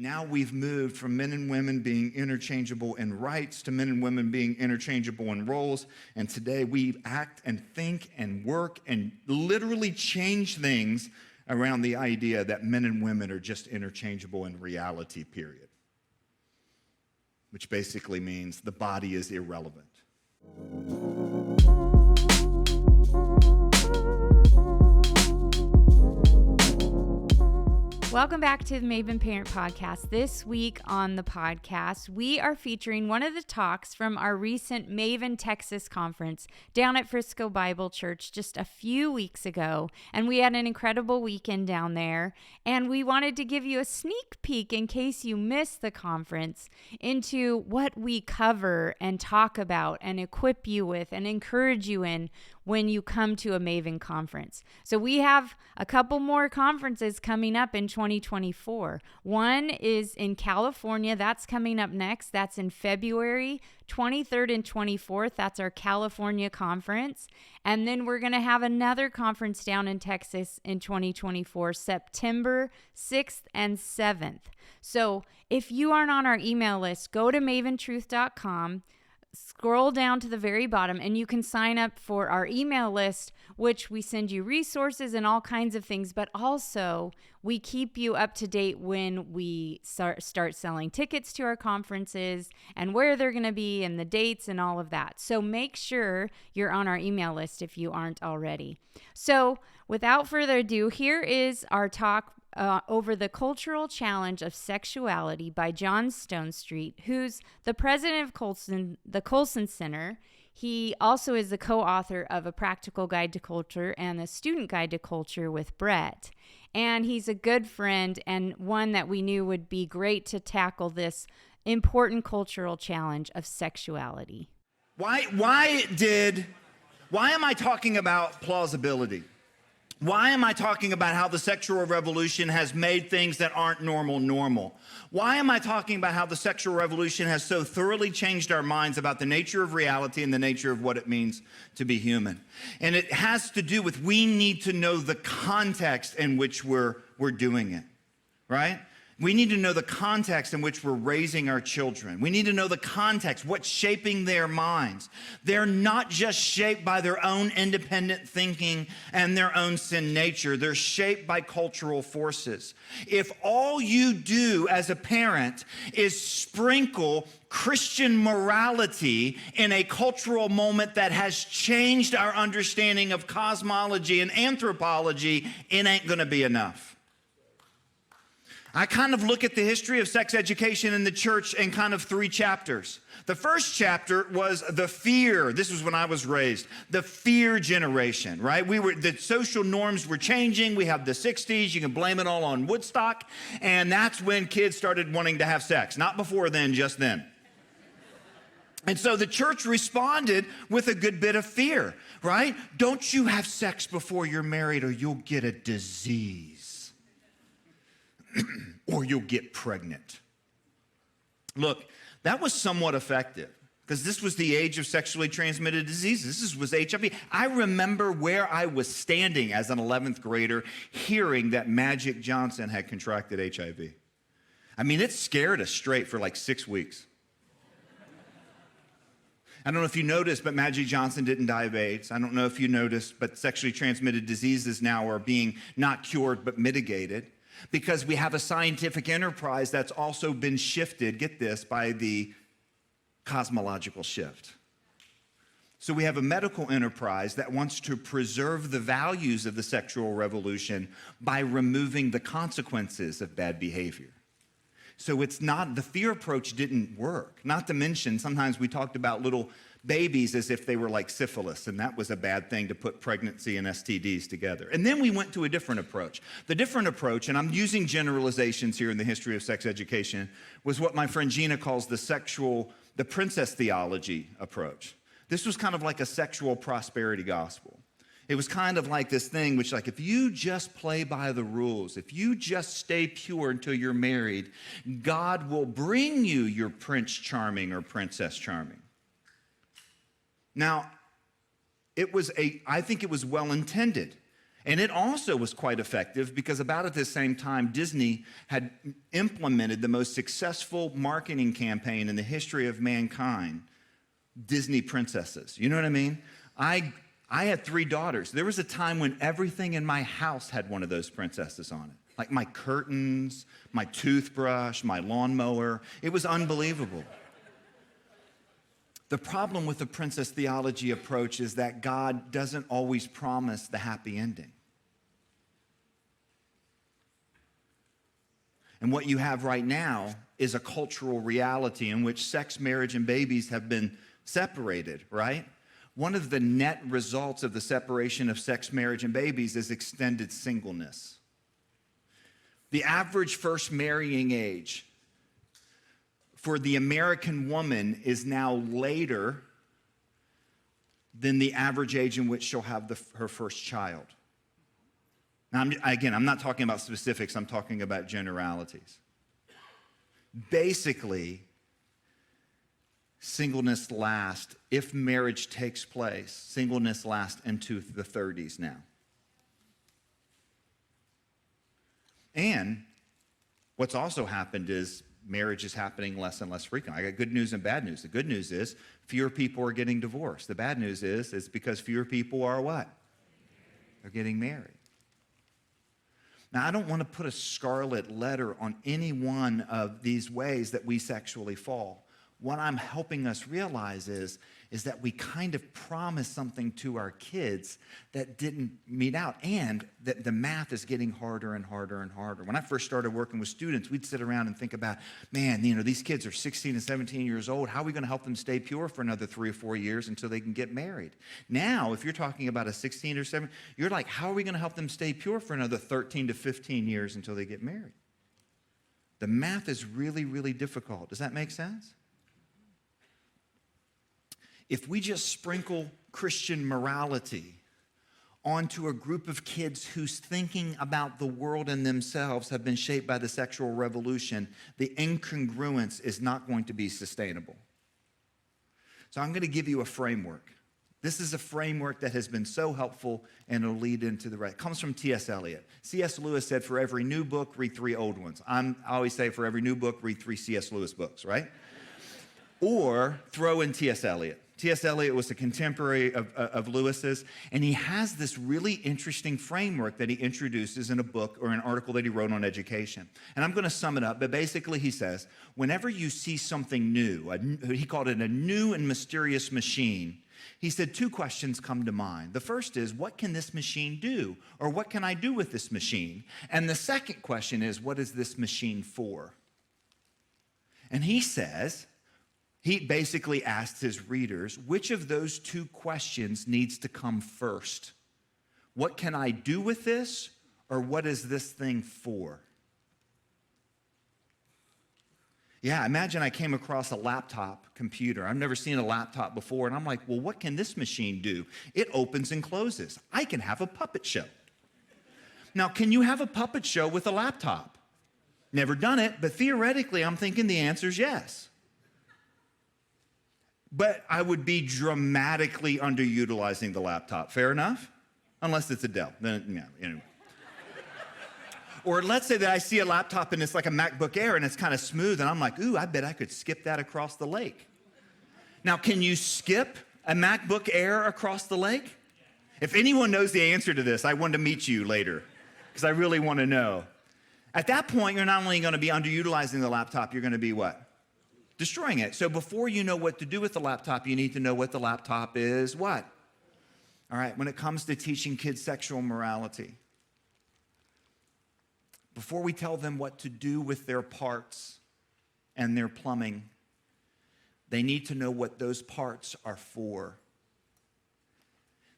Now we've moved from men and women being interchangeable in rights to men and women being interchangeable in roles. And today we act and think and work and literally change things around the idea that men and women are just interchangeable in reality, period. Which basically means the body is irrelevant. Welcome back to the Maven Parent Podcast. This week on the podcast, we are featuring one of the talks from our recent Maven Texas conference down at Frisco Bible Church just a few weeks ago. And we had an incredible weekend down there. And we wanted to give you a sneak peek in case you missed the conference into what we cover and talk about and equip you with and encourage you in when you come to a Maven conference. So we have a couple more conferences coming up in 2024. One is in California. That's coming up next. That's in February 23rd and 24th. That's our California conference. And then we're going to have another conference down in Texas in 2024, September 6th and 7th. So if you aren't on our email list, go to maventruth.com. Scroll down to the very bottom and you can sign up for our email list, which we send you resources and all kinds of things, but also we keep you up to date when we start selling tickets to our conferences and where they're going to be and the dates and all of that. So make sure you're on our email list if you aren't already. So without further ado, here is our talk over the cultural challenge of sexuality by John Stonestreet, who's the president of the Colson Center. He also is the co-author of A Practical Guide to Culture and A Student Guide to Culture with Brett. And he's a good friend and one that we knew would be great to tackle this important cultural challenge of sexuality. Why am I talking about plausibility? Why am I talking about how the sexual revolution has made things that aren't normal? Why am I talking about how the sexual revolution has so thoroughly changed our minds about the nature of reality and the nature of what it means to be human? And it has to do with we need to know the context in which we're doing it, right? We need to know the context in which we're raising our children. We need to know the context, what's shaping their minds. They're not just shaped by their own independent thinking and their own sin nature. They're shaped by cultural forces. If all you do as a parent is sprinkle Christian morality in a cultural moment that has changed our understanding of cosmology and anthropology, it ain't going to be enough. I kind of look at the history of sex education in the church in kind of 3 chapters. The first chapter was the fear. This was when I was raised. The fear generation, right? The social norms were changing. We have the 60s. You can blame it all on Woodstock. And that's when kids started wanting to have sex. Not before then, just then. And so the church responded with a good bit of fear, right? Don't you have sex before you're married or you'll get a disease. Or you'll get pregnant. Look, that was somewhat effective because this was the age of sexually transmitted diseases. This was HIV. I remember where I was standing as an 11th grader hearing that Magic Johnson had contracted HIV. I mean, it scared us straight for like 6 weeks. I don't know if you noticed, but Magic Johnson didn't die of AIDS. I don't know if you noticed, but sexually transmitted diseases now are being not cured but mitigated. Because we have a scientific enterprise that's also been shifted, get this, by the cosmological shift. So we have a medical enterprise that wants to preserve the values of the sexual revolution by removing the consequences of bad behavior. So it's not, the fear approach didn't work. Not to mention, sometimes we talked about little babies as if they were like syphilis, and that was a bad thing to put pregnancy and STDs together. And then we went to a different approach. The different approach, and I'm using generalizations here in the history of sex education, was what my friend Gina calls the princess theology approach. This was kind of like a sexual prosperity gospel. It was kind of like this thing which, like, if you just play by the rules, if you just stay pure until you're married, God will bring you your Prince Charming or Princess Charming. Now, I think it was well intended. And it also was quite effective because about at the same time, Disney had implemented the most successful marketing campaign in the history of mankind, Disney princesses. You know what I mean? I had 3 daughters. There was a time when everything in my house had one of those princesses on it. Like my curtains, my toothbrush, my lawnmower. It was unbelievable. The problem with the princess theology approach is that God doesn't always promise the happy ending. And what you have right now is a cultural reality in which sex, marriage, and babies have been separated, right? One of the net results of the separation of sex, marriage, and babies is extended singleness. The average first marrying age for the American woman is now later than the average age in which she'll have her first child. Now, I'm not talking about specifics, I'm talking about generalities. Basically, singleness lasts, if marriage takes place, singleness lasts into the 30s now. And what's also happened is marriage is happening less and less frequently. I got good news and bad news. The good news is fewer people are getting divorced. The bad news is it's because fewer people are what? They're getting married. Now, I don't want to put a scarlet letter on any one of these ways that we sexually fall. What I'm helping us realize is that we kind of promised something to our kids that didn't meet out, and that the math is getting harder and harder and harder. When I first started working with students, we'd sit around and think about, man, these kids are 16 and 17 years old. How are we going to help them stay pure for another 3 or 4 years until they can get married? Now, if you're talking about a 16 or 17, you're like, how are we going to help them stay pure for another 13 to 15 years until they get married? The math is really, really difficult. Does that make sense? If we just sprinkle Christian morality onto a group of kids whose thinking about the world and themselves have been shaped by the sexual revolution, the incongruence is not going to be sustainable. So I'm going to give you a framework. This is a framework that has been so helpful, and it'll lead into the rest. It comes from T.S. Eliot. C.S. Lewis said, for every new book, read 3 old ones. I always say, for every new book, read 3 C.S. Lewis books, right? Or throw in T.S. Eliot. T.S. Eliot was a contemporary of Lewis's, and he has this really interesting framework that he introduces in a book or an article that he wrote on education. And I'm going to sum it up, but basically he says, whenever you see something new, he called it a new and mysterious machine, he said 2 questions come to mind. The first is, what can this machine do? Or what can I do with this machine? And the second question is, what is this machine for? And he says, he basically asked his readers, which of those 2 questions needs to come first? What can I do with this, or what is this thing for? Yeah, imagine I came across a laptop computer. I've never seen a laptop before, and I'm like, well, what can this machine do? It opens and closes. I can have a puppet show. Now, can you have a puppet show with a laptop? Never done it, but theoretically, I'm thinking the answer is yes. But I would be dramatically underutilizing the laptop. Fair enough? Unless it's a Dell. Then, yeah, anyway. Or let's say that I see a laptop and it's like a MacBook Air and it's kind of smooth, and I'm like, ooh, I bet I could skip that across the lake. Now, can you skip a MacBook Air across the lake? If anyone knows the answer to this, I want to meet you later because I really want to know. At that point, you're not only going to be underutilizing the laptop, you're going to be what? Destroying it. So before you know what to do with the laptop, you need to know what the laptop is what? All right, when it comes to teaching kids sexual morality, before we tell them what to do with their parts and their plumbing, they need to know what those parts are for.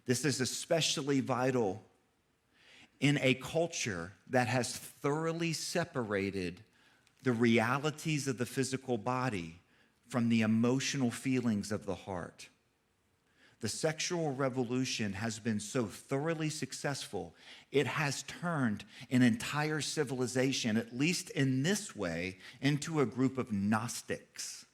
This is especially vital in a culture that has thoroughly separated the realities of the physical body from the emotional feelings of the heart. The sexual revolution has been so thoroughly successful, it has turned an entire civilization, at least in this way, into a group of Gnostics.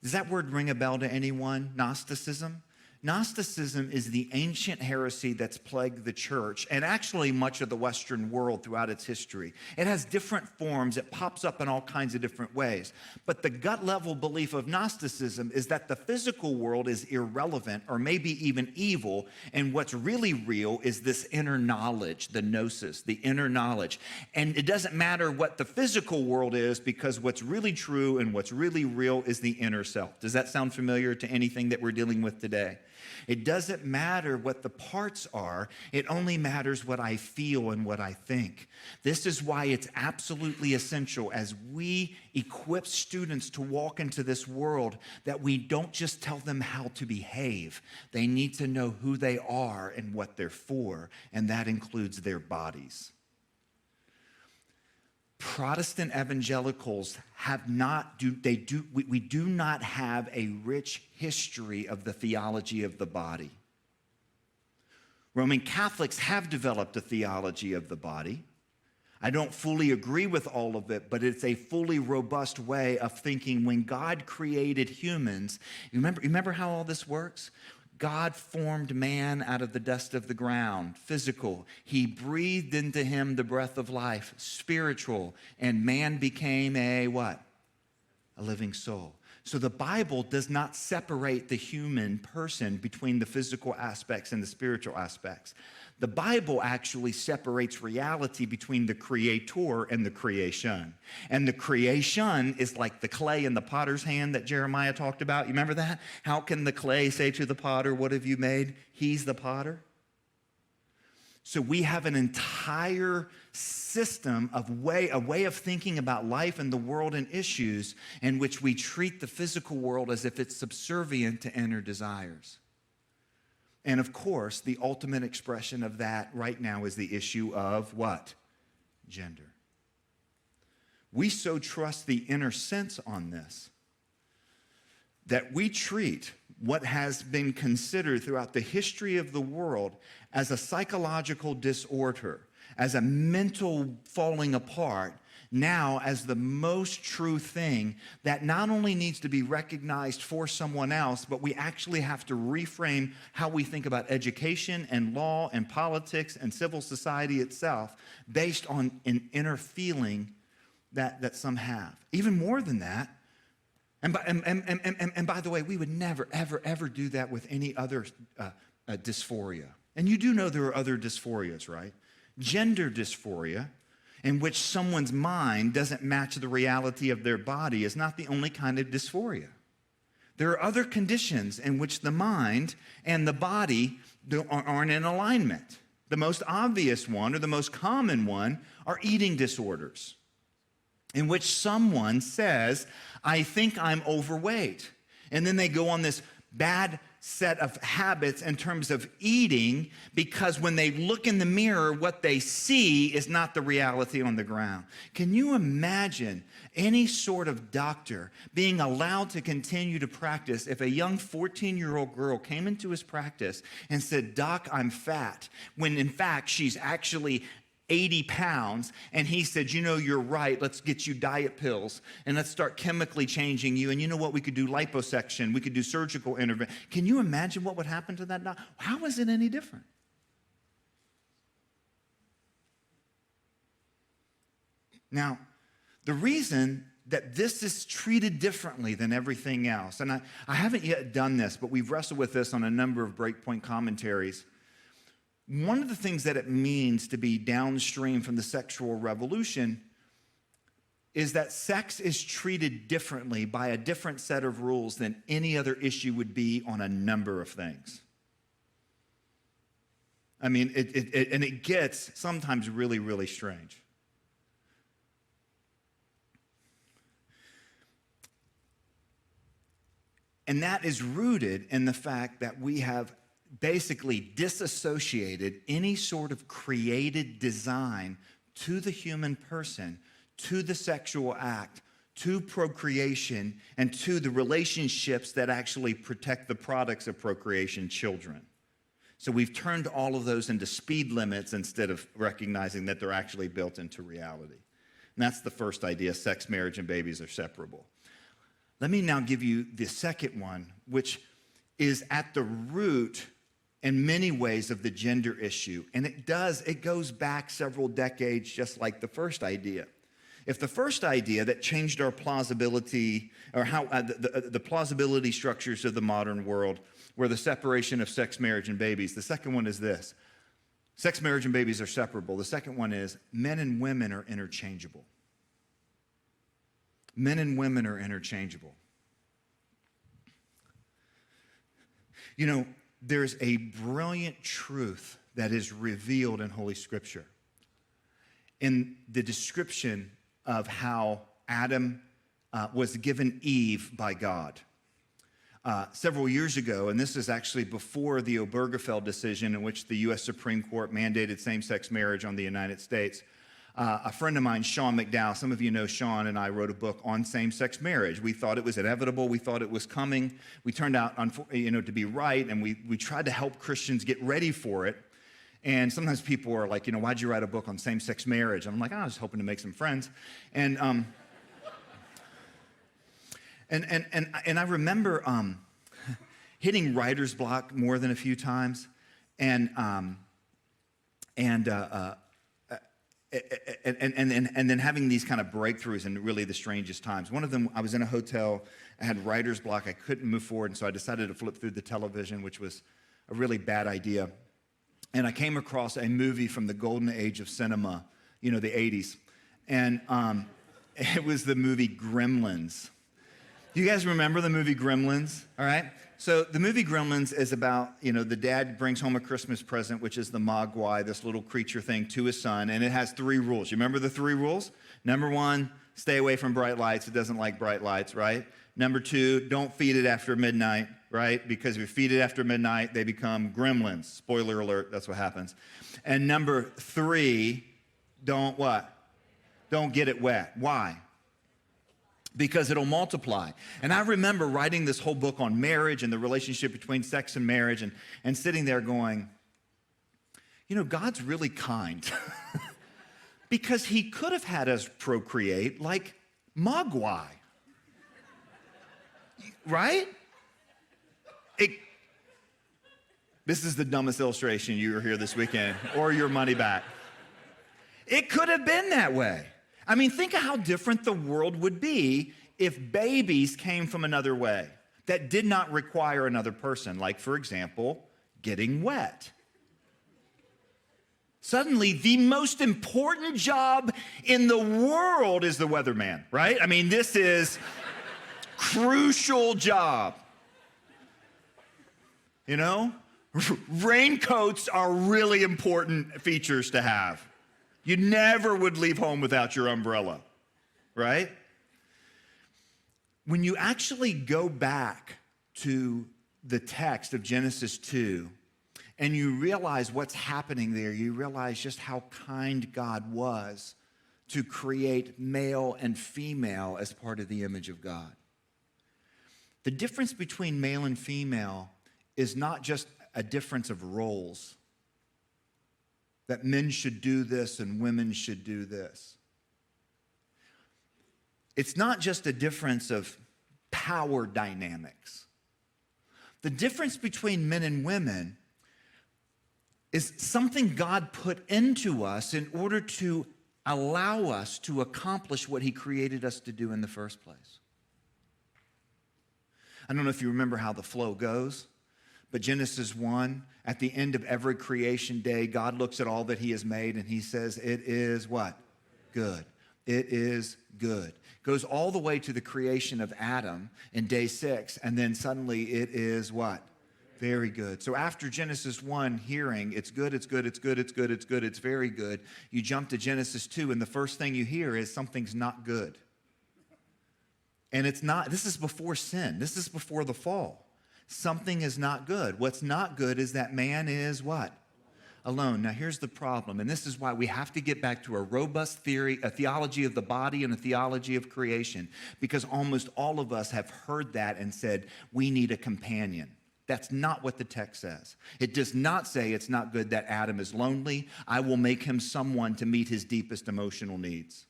Does that word ring a bell to anyone? Gnosticism? Gnosticism is the ancient heresy that's plagued the church and actually much of the Western world throughout its history. It has different forms. It pops up in all kinds of different ways. But the gut level belief of Gnosticism is that the physical world is irrelevant or maybe even evil, and what's really real is this inner knowledge, the gnosis, the inner knowledge. And it doesn't matter what the physical world is, because what's really true and what's really real is the inner self. Does that sound familiar to anything that we're dealing with today? It doesn't matter what the parts are. It only matters what I feel and what I think. This is why it's absolutely essential as we equip students to walk into this world that we don't just tell them how to behave. They need to know who they are and what they're for, and that includes their bodies. Protestant evangelicals we do not have a rich history of the theology of the body. Roman Catholics have developed a theology of the body. I don't fully agree with all of it, but it's a fully robust way of thinking. When God created humans, remember how all this works? God formed man out of the dust of the ground, physical. He breathed into him the breath of life, spiritual, and man became a what? A living soul. So the Bible does not separate the human person between the physical aspects and the spiritual aspects. The Bible actually separates reality between the creator and the creation. And the creation is like the clay in the potter's hand that Jeremiah talked about. You remember that? How can the clay say to the potter, "What have you made?" He's the potter. So we have an entire system of a way of thinking about life and the world and issues in which we treat the physical world as if it's subservient to inner desires. And of course, the ultimate expression of that right now is the issue of what? Gender. We so trust the inner sense on this that we treat what has been considered throughout the history of the world as a psychological disorder, as a mental falling apart, now as the most true thing that not only needs to be recognized for someone else, but we actually have to reframe how we think about education and law and politics and civil society itself based on an inner feeling that some have. Even more than that, and by the way, we would never, ever, ever do that with any other dysphoria. And you do know there are other dysphorias, right? Gender dysphoria, in which someone's mind doesn't match the reality of their body, is not the only kind of dysphoria. There are other conditions in which the mind and the body aren't in alignment. The most obvious one, or the most common one, are eating disorders, in which someone says, "I think I'm overweight." And then they go on this bad set of habits in terms of eating, because when they look in the mirror, what they see is not the reality on the ground. Can you imagine any sort of doctor being allowed to continue to practice if a young 14-year-old girl came into his practice and said, "Doc, I'm fat," when in fact she's actually 80 pounds, and he said, "You know, you're right, let's get you diet pills, and let's start chemically changing you, and you know what, we could do liposuction, we could do surgical intervention." Can you imagine what would happen to that doctor? How is it any different? Now, the reason that this is treated differently than everything else, and I haven't yet done this, but we've wrestled with this on a number of Breakpoint commentaries. One of the things that it means to be downstream from the sexual revolution is that sex is treated differently by a different set of rules than any other issue would be on a number of things. I mean, it gets sometimes really, really strange. And that is rooted in the fact that we have basically disassociated any sort of created design to the human person, to the sexual act, to procreation, and to the relationships that actually protect the products of procreation, children. So we've turned all of those into speed limits instead of recognizing that they're actually built into reality. And that's the first idea: sex, marriage, and babies are separable. Let me now give you the second one, which is at the root in many ways of the gender issue. And it goes back several decades, just like the first idea. If the first idea that changed our plausibility, or how the plausibility structures of the modern world were the separation of sex, marriage, and babies, the second one is this. Sex, marriage, and babies are separable. The second one is men and women are interchangeable. Men and women are interchangeable. You know, there's a brilliant truth that is revealed in Holy Scripture in the description of how Adam was given Eve by God. Several years ago, and this is actually before the Obergefell decision in which the U.S. Supreme Court mandated same-sex marriage on the United States, a friend of mine, Sean McDowell, some of you know Sean, and I wrote a book on same-sex marriage. We thought it was inevitable. We thought it was coming. We turned out, to be right, and we tried to help Christians get ready for it. And sometimes people are like, why'd you write a book on same-sex marriage? And I'm like, I was hoping to make some friends. And I remember hitting writer's block more than a few times, and then having these kind of breakthroughs in really the strangest times. One of them, I was in a hotel, I had writer's block, I couldn't move forward, and so I decided to flip through the television, which was a really bad idea. And I came across a movie from the golden age of cinema, the 80s. And it was the movie Gremlins. Do you guys remember the movie Gremlins? All right. So the movie Gremlins is about, the dad brings home a Christmas present, which is the Mogwai, this little creature thing, to his son. And it has 3 rules. You remember the 3 rules? Number 1, stay away from bright lights. It doesn't like bright lights, right? Number 2, don't feed it after midnight, right? Because if you feed it after midnight, they become gremlins. Spoiler alert, that's what happens. And number 3, don't what? Don't get it wet. Why? Because it'll multiply. And I remember writing this whole book on marriage and the relationship between sex and marriage and sitting there going, God's really kind. Because he could have had us procreate like Mogwai. Right? This is the dumbest illustration you were here this weekend, or your money back. It could have been that way. I mean, think of how different the world would be if babies came from another way that did not require another person, like, for example, getting wet. Suddenly, the most important job in the world is the weatherman, right? I mean, this is crucial job. Raincoats are really important features to have. You never would leave home without your umbrella, right? When you actually go back to the text of Genesis 2 and you realize what's happening there, you realize just how kind God was to create male and female as part of the image of God. The difference between male and female is not just a difference of roles, that men should do this and women should do this. It's not just a difference of power dynamics. The difference between men and women is something God put into us in order to allow us to accomplish what he created us to do in the first place. I don't know if you remember how the flow goes, but Genesis 1, at the end of every creation day, God looks at all that he has made and he says, it is what? Good. It is good. Goes all the way to the creation of Adam in day 6, and then suddenly it is what? Very good. So after Genesis 1, hearing, it's good, it's good, it's good, it's good, it's good, it's very good, you jump to Genesis 2, and the first thing you hear is something's not good. And it's not, this is before sin. This is before the fall. Something is not good. What's not good is that man is what? Alone. Now here's the problem, and this is why we have to get back to a robust theory, a theology of the body and a theology of creation, because almost all of us have heard that and said, we need a companion. That's not what the text says. It does not say it's not good that Adam is lonely. I will make him someone to meet his deepest emotional needs.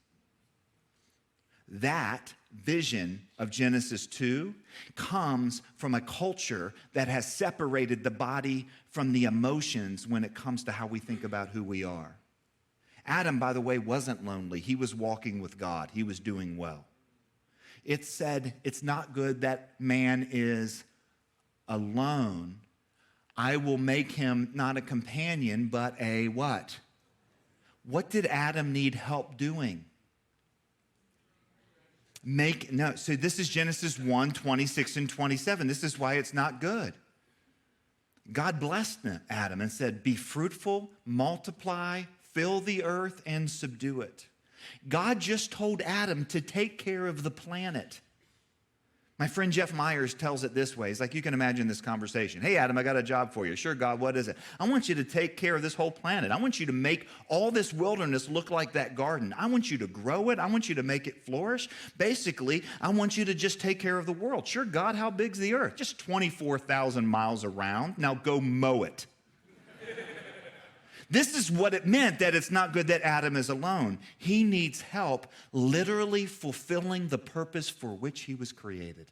That vision of Genesis 2 comes from a culture that has separated the body from the emotions when it comes to how we think about who we are. Adam, by the way, wasn't lonely. He was walking with God. He was doing well. It said, it's not good that man is alone. I will make him not a companion, but a what? What did Adam need help doing? So this is Genesis 1, 26 and 27. This is why it's not good. God blessed Adam and said, be fruitful, multiply, fill the earth, and subdue it. God just told Adam to take care of the planet. My friend Jeff Myers tells it this way. He's like, you can imagine this conversation. Hey, Adam, I got a job for you. Sure, God, what is it? I want you to take care of this whole planet. I want you to make all this wilderness look like that garden. I want you to grow it. I want you to make it flourish. Basically, I want you to just take care of the world. Sure, God, how big's the earth? Just 24,000 miles around. Now go mow it. This is what it meant, that it's not good that Adam is alone. He needs help literally fulfilling the purpose for which he was created.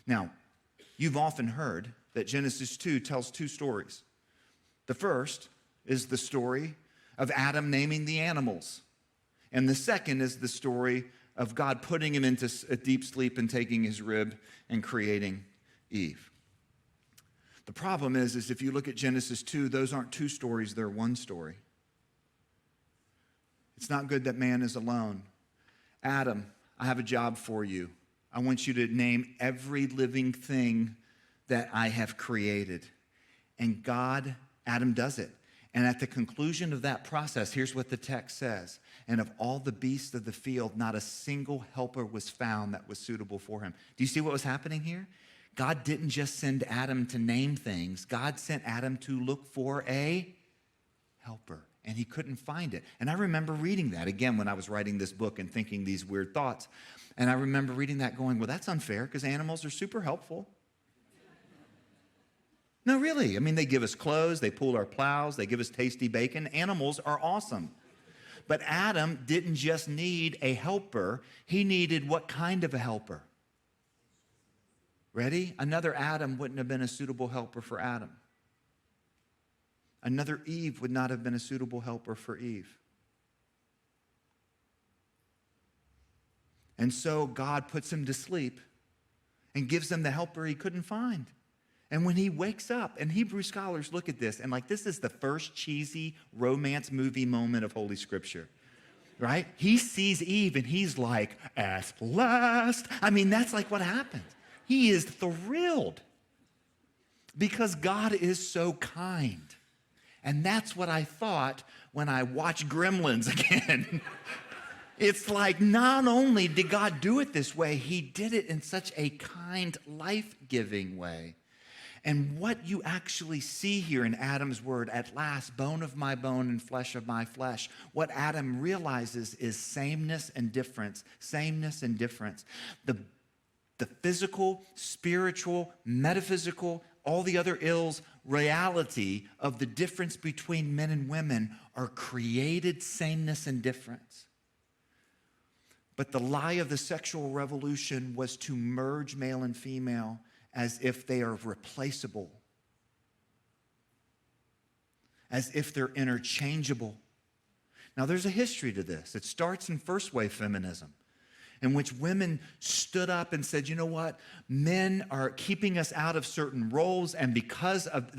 Now, you've often heard that Genesis 2 tells two stories. The first is the story of Adam naming the animals. And the second is the story of God putting him into a deep sleep and taking his rib and creating Eve. The problem is if you look at Genesis 2, those aren't two stories, they're one story. It's not good that man is alone. Adam, I have a job for you. I want you to name every living thing that I have created. And Adam does it. And at the conclusion of that process, here's what the text says. And of all the beasts of the field, not a single helper was found that was suitable for him. Do you see what was happening here? God didn't just send Adam to name things. God sent Adam to look for a helper, and he couldn't find it. And I remember reading that again when I was writing this book and thinking these weird thoughts. And I remember reading that going, well, that's unfair because animals are super helpful. No, really. I mean, they give us clothes, they pull our plows, they give us tasty bacon. Animals are awesome. But Adam didn't just need a helper. He needed what kind of a helper? Ready? Another Adam wouldn't have been a suitable helper for Adam. Another Eve would not have been a suitable helper for Eve. And so God puts him to sleep and gives him the helper he couldn't find. And when he wakes up, and Hebrew scholars look at this, and like this is the first cheesy romance movie moment of Holy Scripture. Right? He sees Eve and he's like, at last. I mean, that's like what happens. He is thrilled because God is so kind. And that's what I thought when I watched Gremlins again. It's like not only did God do it this way, he did it in such a kind, life-giving way. And what you actually see here in Adam's word, at last, bone of my bone and flesh of my flesh, what Adam realizes is sameness and difference, sameness and difference. The physical, spiritual, metaphysical, all the other ills, reality of the difference between men and women are created sameness and difference. But the lie of the sexual revolution was to merge male and female as if they are replaceable, as if they're interchangeable. Now, there's a history to this. It starts in first wave feminism, in which women stood up and said, you know what? Men are keeping us out of certain roles, and because of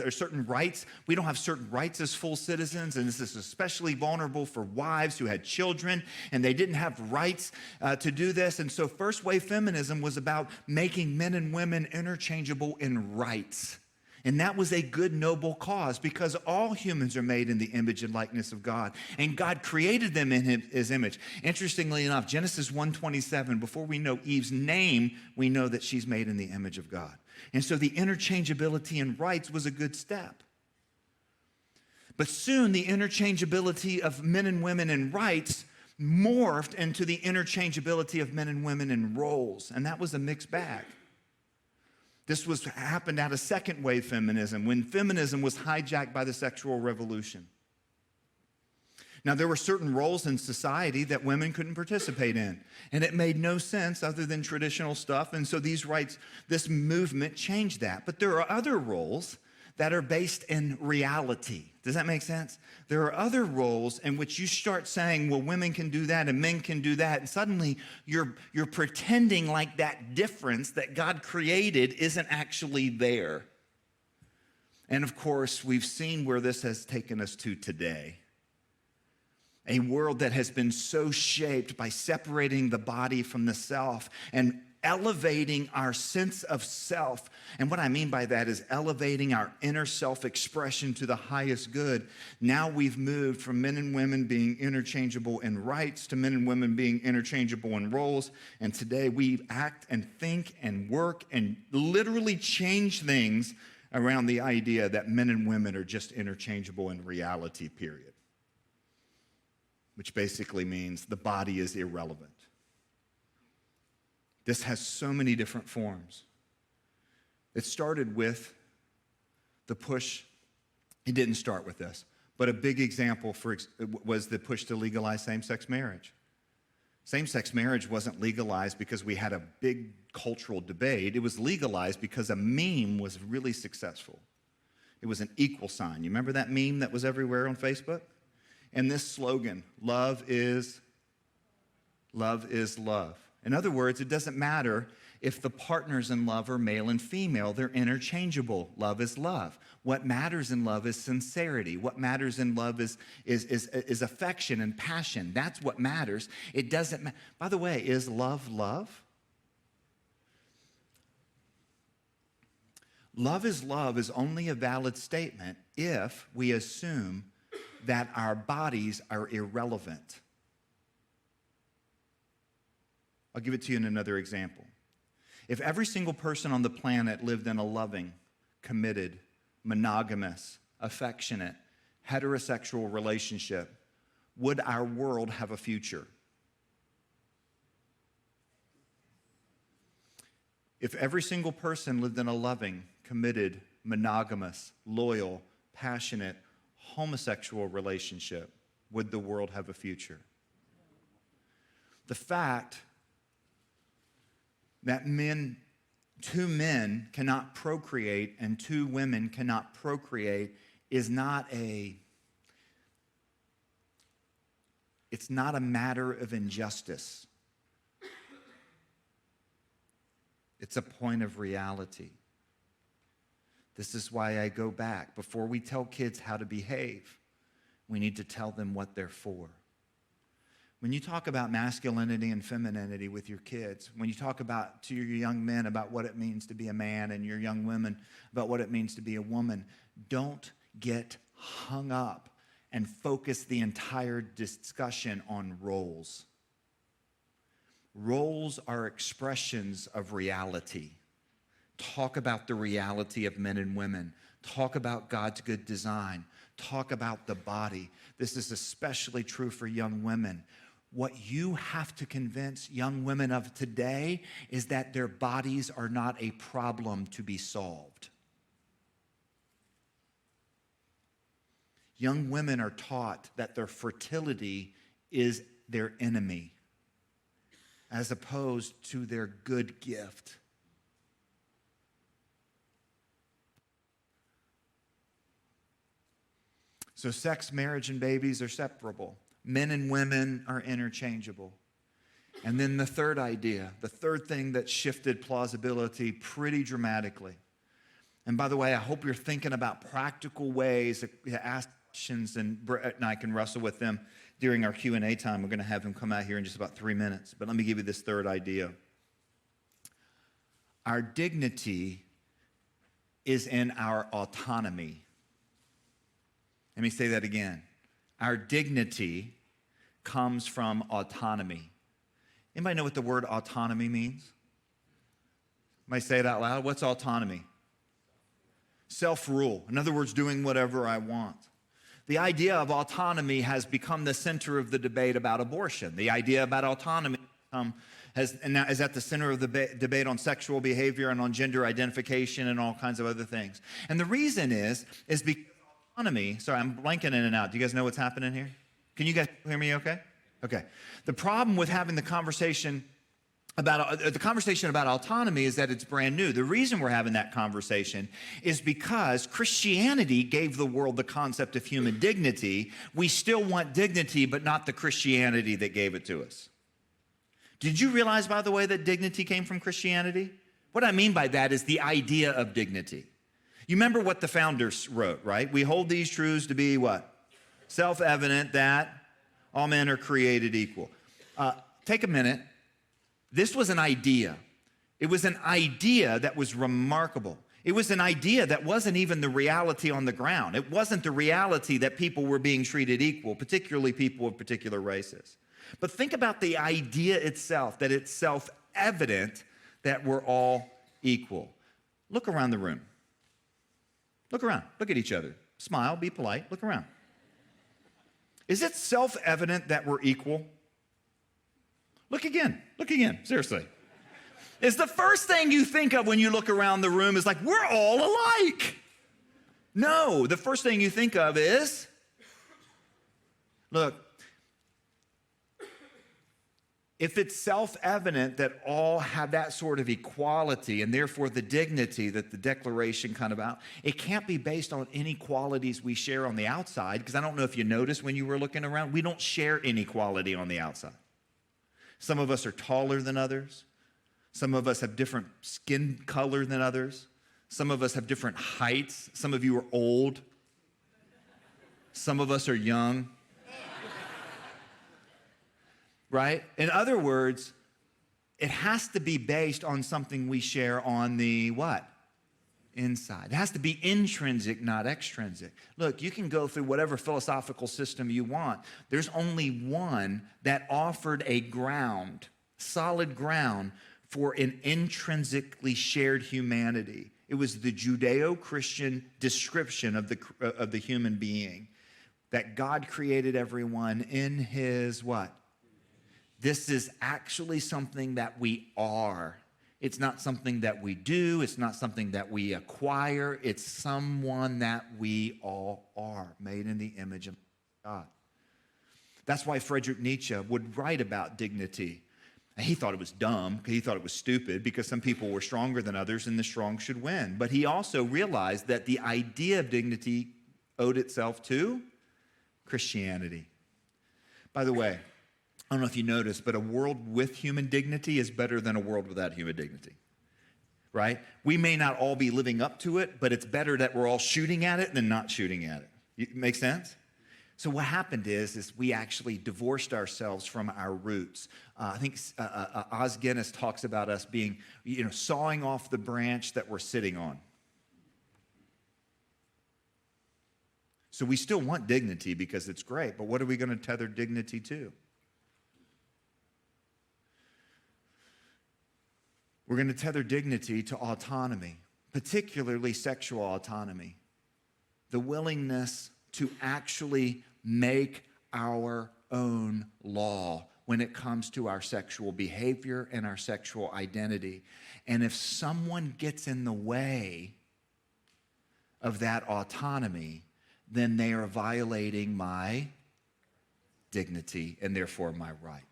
certain rights, we don't have certain rights as full citizens, and this is especially vulnerable for wives who had children, and they didn't have rights to do this. And so first wave feminism was about making men and women interchangeable in rights. And that was a good, noble cause because all humans are made in the image and likeness of God. And God created them in his image. Interestingly enough, Genesis 1:27, before we know Eve's name, we know that she's made in the image of God. And so the interchangeability in rights was a good step. But soon the interchangeability of men and women in rights morphed into the interchangeability of men and women in roles. And that was a mixed bag. This happened out of second wave feminism, when feminism was hijacked by the sexual revolution. Now, there were certain roles in society that women couldn't participate in, and it made no sense other than traditional stuff, and so these rights, this movement changed that. But there are other roles that are based in reality. Does that make sense? There are other roles in which you start saying, well, women can do that and men can do that, and suddenly you're pretending like that difference that God created isn't actually there. And of course, we've seen where this has taken us to today. A world that has been so shaped by separating the body from the self and elevating our sense of self. And what I mean by that is elevating our inner self-expression to the highest good. Now we've moved from men and women being interchangeable in rights to men and women being interchangeable in roles. And today we act and think and work and literally change things around the idea that men and women are just interchangeable in reality, period. Which basically means the body is irrelevant. This has so many different forms. It started with the push. It didn't start with this, but a big example was the push to legalize same-sex marriage. Same-sex marriage wasn't legalized because we had a big cultural debate. It was legalized because a meme was really successful. It was an equal sign. You remember that meme that was everywhere on Facebook? And this slogan, love is love. In other words, it doesn't matter if the partners in love are male and female, they're interchangeable. Love is love. What matters in love is sincerity. What matters in love is affection and passion. That's what matters. It doesn't matter. By the way, is love love? Love is only a valid statement if we assume that our bodies are irrelevant. I'll give it to you in another example. If every single person on the planet lived in a loving, committed, monogamous, affectionate, heterosexual relationship, would our world have a future? If every single person lived in a loving, committed, monogamous, loyal, passionate, homosexual relationship, would the world have a future? The fact that two men cannot procreate and two women cannot procreate is not it's not a matter of injustice. It's a point of reality. This is why I go back. Before we tell kids how to behave, we need to tell them what they're for. When you talk about masculinity and femininity with your kids, when you talk to your young men about what it means to be a man and your young women about what it means to be a woman, don't get hung up and focus the entire discussion on roles. Roles are expressions of reality. Talk about the reality of men and women. Talk about God's good design. Talk about the body. This is especially true for young women. What you have to convince young women of today is that their bodies are not a problem to be solved. Young women are taught that their fertility is their enemy, as opposed to their good gift. So sex, marriage, and babies are separable. Men and women are interchangeable. And then the third idea, the third thing that shifted plausibility pretty dramatically. And by the way, I hope you're thinking about practical ways to ask questions, and Brett and I can wrestle with them during our Q&A time. We're going to have him come out here in just about 3 minutes. But let me give you this third idea. Our dignity is in our autonomy. Let me say that again. Our dignity comes from autonomy. Anybody know what the word autonomy means? Might say it out loud. What's autonomy? Self-rule. In other words, doing whatever I want. The idea of autonomy has become the center of the debate about abortion. The idea about autonomy is at the center of the debate on sexual behavior and on gender identification and all kinds of other things. And the reason is because autonomy, sorry, I'm blanking in and out. Do you guys know what's happening here? Can you guys hear me okay? Okay. The problem with having the conversation about autonomy is that it's brand new. The reason we're having that conversation is because Christianity gave the world the concept of human dignity. We still want dignity, but not the Christianity that gave it to us. Did you realize, by the way, that dignity came from Christianity? What I mean by that is the idea of dignity. You remember what the founders wrote, right? We hold these truths to be what? Self-evident that all men are created equal. Take a minute. This was an idea. It was an idea that was remarkable. It was an idea that wasn't even the reality on the ground. It wasn't the reality that people were being treated equal, particularly people of particular races. But think about the idea itself, that it's self-evident that we're all equal. Look around the room. Look around. Look at each other. Smile, be polite, look around. Is it self-evident that we're equal? Look again, seriously. Is the first thing you think of when you look around the room is like, we're all alike? No, the first thing you think of is, look, if it's self-evident that all have that sort of equality and therefore the dignity that the Declaration kind of out, it can't be based on inequalities we share on the outside, because I don't know if you noticed when you were looking around, we don't share inequality on the outside. Some of us are taller than others. Some of us have different skin color than others. Some of us have different heights. Some of you are old. Some of us are young. Right? In other words, it has to be based on something we share on the what? Inside. It has to be intrinsic, not extrinsic. Look, you can go through whatever philosophical system you want. There's only one that offered a ground, solid ground, for an intrinsically shared humanity. It was the Judeo-Christian description of the human being, that God created everyone in his what? This is actually something that we are. It's not something that we do. It's not something that we acquire. It's someone that we all are, made in the image of God. That's why Friedrich Nietzsche would write about dignity. And he thought it was dumb. He thought it was stupid because some people were stronger than others and the strong should win. But he also realized that the idea of dignity owed itself to Christianity. By the way, I don't know if you noticed, but a world with human dignity is better than a world without human dignity, right? We may not all be living up to it, but it's better that we're all shooting at it than not shooting at it. Make sense? So what happened is we actually divorced ourselves from our roots. I think Os Guinness talks about us being, sawing off the branch that we're sitting on. So we still want dignity because it's great, but what are we going to tether dignity to? We're going to tether dignity to autonomy, particularly sexual autonomy. The willingness to actually make our own law when it comes to our sexual behavior and our sexual identity. And if someone gets in the way of that autonomy, then they are violating my dignity and therefore my right.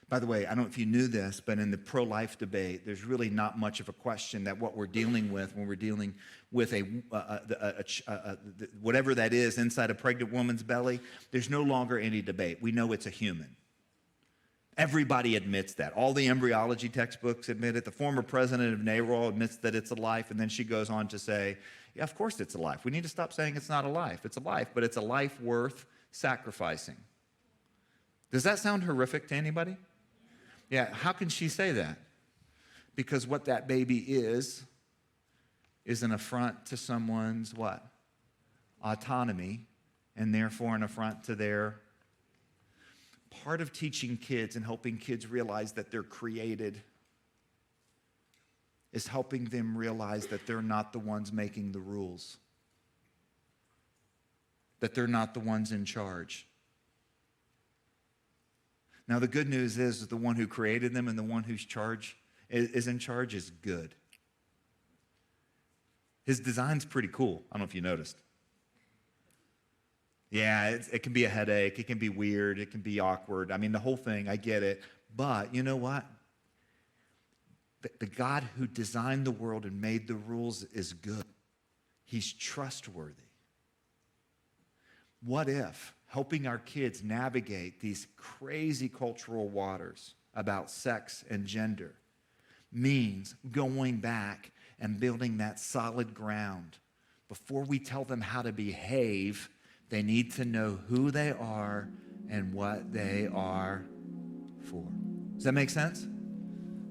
By the way, I don't know if you knew this, but in the pro-life debate, there's really not much of a question that what we're dealing with when we're dealing with whatever that is inside a pregnant woman's belly, there's no longer any debate. We know it's a human. Everybody admits that. All the embryology textbooks admit it. The former president of NARAL admits that it's a life, and then she goes on to say, yeah, of course it's a life. We need to stop saying it's not a life. It's a life, but it's a life worth sacrificing. Does that sound horrific to anybody? Yeah, how can she say that? Because what that baby is an affront to someone's what? Autonomy, and therefore an affront to their... Part of teaching kids and helping kids realize that they're created is helping them realize that they're not the ones making the rules, that they're not the ones in charge. Now, the good news is the one who created them and the one who's is in charge is good. His design's pretty cool. I don't know if you noticed. Yeah, it can be a headache. It can be weird. It can be awkward. I mean, the whole thing, I get it. But you know what? The God who designed the world and made the rules is good. He's trustworthy. What if helping our kids navigate these crazy cultural waters about sex and gender means going back and building that solid ground? Before we tell them how to behave, they need to know who they are and what they are for. Does that make sense?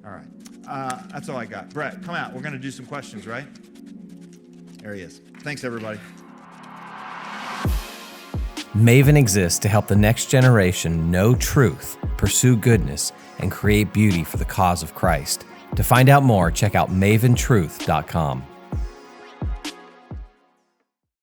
All right. That's all I got. Brett, come out. We're going to do some questions, right? There he is. Thanks, everybody. Maven exists to help the next generation know truth, pursue goodness, and create beauty for the cause of Christ. To find out more, check out maventruth.com.